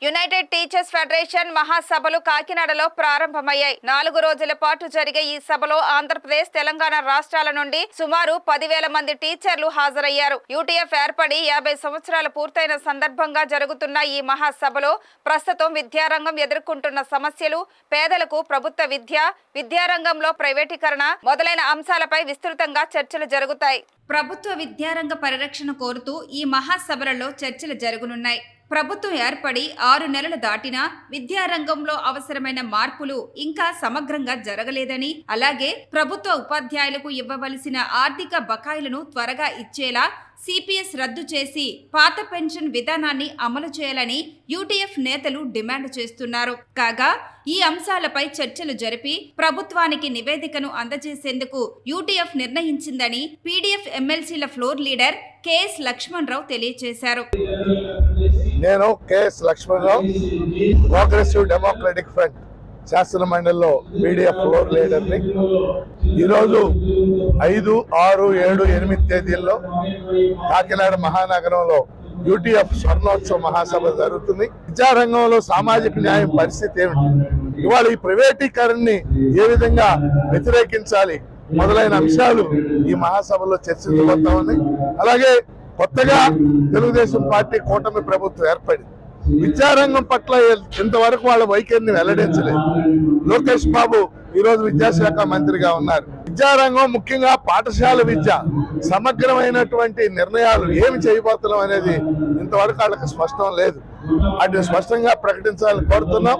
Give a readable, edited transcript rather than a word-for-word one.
United teachers federation మహాసభలు కాకినాడలో ప్రారంభమయ్యాయి. 4 రోజుల పాటు జరిగే ఈ సభలో ఆంధ్రప్రదేశ్, తెలంగాణ రాష్ట్రాల నుండి సుమారు 10,000 మంది టీచర్లు హాజరయ్యారు. యూటీఎఫ్ ఏర్పడి 50 సంవత్సరాలు పూర్తయిన సందర్భంగా జరుగుతున్న ఈ మహాసభలో ప్రస్తుతం విద్యారంగం ఎదుర్కొంటున్న సమస్యలు, పేదలకు ప్రభుత్వ విద్యారంగంలో ప్రైవేటీకరణ మొదలైన అంశాలపై విస్తృతంగా చర్చలు జరుగుతాయి. ప్రభుత్వ విద్యారంగ పరిరక్షణ కోరుతూ ఈ మహాసభలలో చర్చలు జరగనున్నాయి. ప్రభుత్వం ఏర్పడి 6 నెలలు దాటినా విద్యారంగంలో అవసరమైన మార్పులు ఇంకా సమగ్రంగా జరగలేదని, అలాగే ప్రభుత్వ ఉపాధ్యాయులకు ఇవ్వవలసిన ఆర్థిక బకాయిలను త్వరగా ఇచ్చేలా సిపిఎస్ రద్దు చేసి పాత పెన్షన్ విధానాన్ని అమలు చేయాలని యూటీఎఫ్ నేతలు డిమాండ్ చేస్తున్నారు. కాగా ఈ అంశాలపై చర్చలు జరిపి ప్రభుత్వానికి నివేదికను అందజేసేందుకు యూటీఎఫ్ నిర్ణయించిందని పీడీఎఫ్ ఎమ్మెల్సీల ఫ్లోర్ లీడర్ కెఎస్ లక్ష్మణరావు తెలియజేశారు. నేను K S Lakshmanarao, progressive democratic front శాసన మండలిలో పీడీఎఫ్ ఫ్లోర్ లీడర్ని. ఈరోజు 5, 6, 7, 8 తేదీల్లో కాకినాడ మహానగరంలో యూటీఎఫ్ స్వర్ణోత్సవ మహాసభ జరుగుతుంది. విద్యారంగంలో సామాజిక న్యాయం పరిస్థితి ఏమిటి, ఇవాళ ఈ ప్రైవేటీకరణని ఏ విధంగా వ్యతిరేకించాలి మొదలైన అంశాలు ఈ మహాసభలో చర్చించబోతామని, అలాగే కొత్తగా తెలుగుదేశం పార్టీ కూటమి ప్రభుత్వం ఏర్పడింది. విద్యారంగం పట్ల ఇంతవరకు వాళ్ళ వైఖరిని వెల్లడించలేదు. లోకేష్ బాబు ఈరోజు విద్యాశాఖ మంత్రిగా ఉన్నారు. విద్యారంగం, ముఖ్యంగా పాఠశాల విద్య సమగ్రమైనటువంటి నిర్ణయాలు ఏమి చేయబోతున్నాం అనేది ఇంతవరకు వాళ్ళకి స్పష్టం లేదు. అది స్పష్టంగా ప్రకటించాలని కోరుతున్నాం.